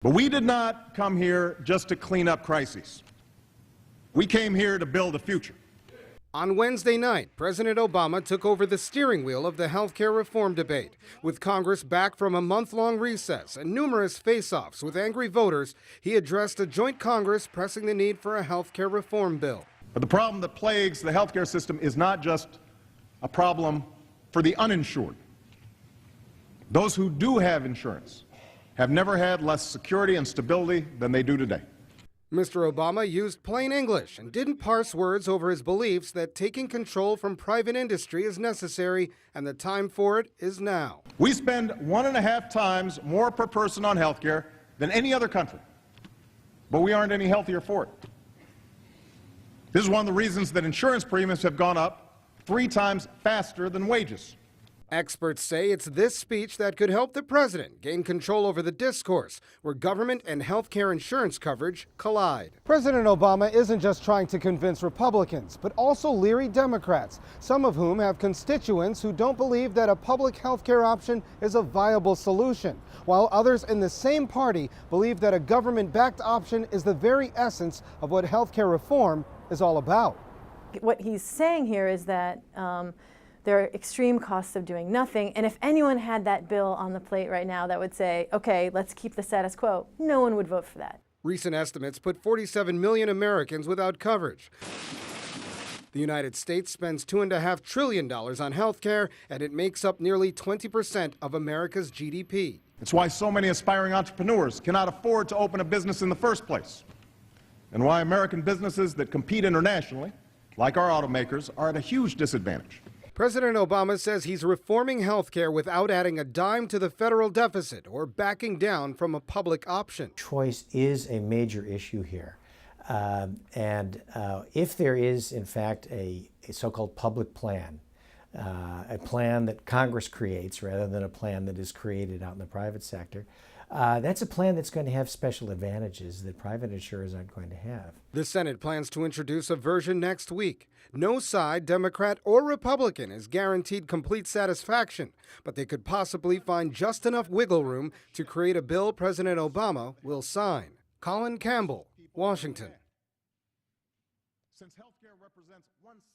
But we did not come here just to clean up crises. We came here to build a future. On Wednesday night, President Obama took over the steering wheel of the health care reform debate. With Congress back from a month-long recess and numerous face-offs with angry voters, he addressed a joint Congress pressing the need for a health care reform bill. But the problem that plagues the health care system is not just a problem for the uninsured. Those who do have insurance have never had less security and stability than they do today. Mr. Obama used plain English and didn't parse words over his beliefs that taking control from private industry is necessary and the time for it is now. We spend 1.5 times more per person on health care than any other country, but we aren't any healthier for it. This is one of the reasons that insurance premiums have gone up 3 times faster than wages. Experts say it's this speech that could help the president gain control over the discourse where government and health care insurance coverage collide. President Obama isn't just trying to convince Republicans, but also leery Democrats, some of whom have constituents who don't believe that a public health care option is a viable solution, while others in the same party believe that a government-backed option is the very essence of what health care reform is all about. What he's saying here is that there are extreme costs of doing nothing, and if anyone had that bill on the plate right now that would say, okay, let's keep the status quo, no one would vote for that. Recent estimates put 47 million Americans without coverage. The United States spends $2.5 trillion on health care, and it makes up nearly 20% of America's GDP. It's why so many aspiring entrepreneurs cannot afford to open a business in the first place, and why American businesses that compete internationally, like our automakers, are at a huge disadvantage. President Obama says he's reforming health care without adding a dime to the federal deficit or backing down from a public option. Choice is a major issue here. If there is, in fact, a so-called public plan, a plan that Congress creates rather than a plan that is created out in the private sector, that's a plan that's going to have special advantages that private insurers aren't going to have. The Senate plans to introduce a version next week. No side, Democrat or Republican, is guaranteed complete satisfaction, but they could possibly find just enough wiggle room to create a bill President Obama will sign. Colin Campbell, Washington. Since healthcare represents 1/6